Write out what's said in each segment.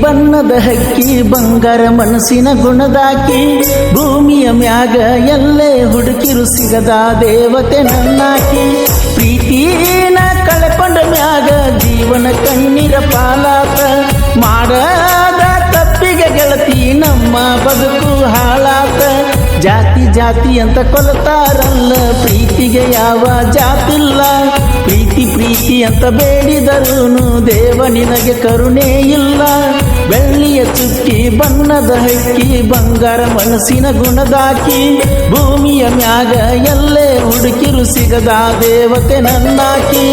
ಬಣ್ಣದ ಹಕ್ಕಿ ಬಂಗಾರ ಮನಸ್ಸಿನ ಗುಣದಾಕಿ ಭೂಮಿಯ ಮ್ಯಾಗ ಎಲ್ಲೇ ಹುಡುಕಿರು ಸಿಗದ ದೇವತೆ ನನ್ನಾಕಿ ಪ್ರೀತಿನ ಕಳೆಕೊಂಡ ಮ್ಯಾಗ ಜೀವನ ಕಣ್ಣೀರ ಪಾಲಾತ ಮಾಡದ ತಪ್ಪಿಗೆ ಗೆಳತಿ ನಮ್ಮ ಬದುಕು ಹಾಳಾತ ಜಾತಿ ಜಾತಿ ಅಂತ ಕೊಲ್ತಾರಲ್ಲ ಪ್ರೀತಿಗೆ ಯಾವ ಜಾತಿಲ್ಲ ಪ್ರೀತಿ ಪ್ರೀತಿ ಅಂತ ಬೇಡಿದರೂನು ದೇವ ನಿನಗೆ ಕರುಣೆ ಇಲ್ಲ ಬೆಳ್ಳಿಯ ಚುಕ್ಕಿ ಬಣ್ಣದ ಹಕ್ಕಿ ಬಂಗಾರ ಮನಸ್ಸಿನ ಗುಣದಾಕಿ ಭೂಮಿಯ ಮ್ಯಾಗ ಎಲ್ಲೇ ಹುಡುಕಿರು ಸಿಗದ ದೇವತೆ ನನ್ನಾಕಿ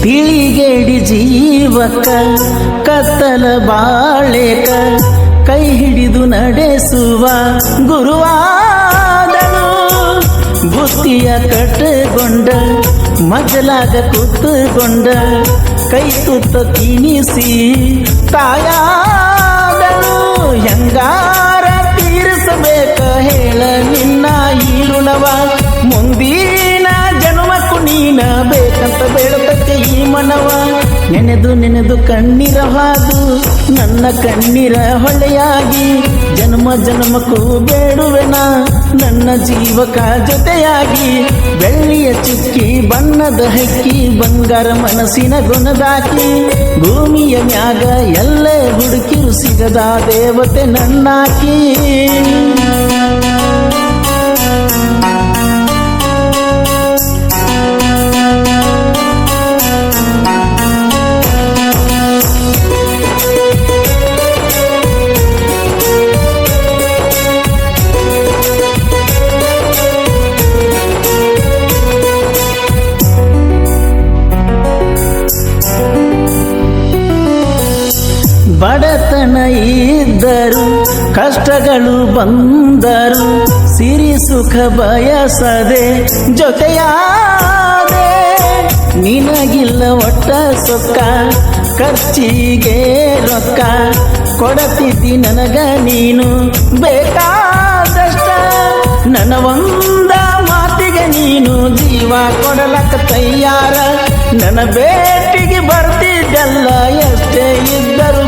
ತಿಳಿಗೇಡಿ ಜೀವಕ ಕತ್ತಲ ಬಾಳೆಕ ಕೈ ಹಿಡಿದು ನಡೆಸುವ ಗುರುವಾದನು ಬುತ್ತಿಯ ಕಟ್ಟಗೊಂಡ ಮಜಲಾಗ ಕೂತುಕೊಂಡ ಕೈ ತುತ್ತ ತಿನಿಸಿ ತಾಯಾದನು ಹೆಂಗಾರ ತೀರಿಸಬೇಕ ಹೇಳ ನಿನ್ನ ಈ ಋಣವ ಮುಂದಿನ ಜನ್ಮಕ್ಕೂ ನೀನ ಬೇಕಂತ ಬೇಡತಕ್ಕೆ ಈ ಮನವ ನೆನೆದು ನೆನೆದು ಕಣ್ಣೀರ ಹಾದು ನನ್ನ ಕಣ್ಣೀರ ಹೊಳೆಯಾಗಿ ಜನ್ಮ ಜನ್ಮಕ್ಕೂ ಬೇಡುವೆನ ನನ್ನ ಜೀವಕ ಜೊತೆಯಾಗಿ ಬೆಳ್ಳಿಯ ಚುಕ್ಕಿ ಬಣ್ಣದ ಹಕ್ಕಿ ಬಂಗಾರ ಮನಸ್ಸಿನ ಗುಣದಾಕಿ ಭೂಮಿಯ ಮ್ಯಾಗ ಎಲ್ಲೇ ಹುಡುಕಿರು ಸಿಗದ ದೇವತೆ ನನ್ನಾಕಿ ಬಡತನ ಇದ್ದರು ಕಷ್ಟಗಳು ಬಂದರು ಸಿರಿ ಸುಖ ಬಯಸದೆ ಜೊತೆಯಾದೆ ನಿನಗಿಲ್ಲ ಒಟ್ಟ ಸೊಕ್ಕ ಖರ್ಚಿಗೆ ರೊಕ್ಕ ಕೊಡತಿದ್ದಿ ನನಗ ನೀನು ಬೇಕಾದಷ್ಟ ನನ್ನ ಒಂದ ಮಾತಿಗೆ ನೀನು ಜೀವ ಕೊಡಲಕ್ಕ ತಯ್ಯಾರ ನನ್ನ ಭೇಟಿಗೆ ಬರ್ತಿದ್ದಲ್ಲ ಎಷ್ಟೇ ಇದ್ದರು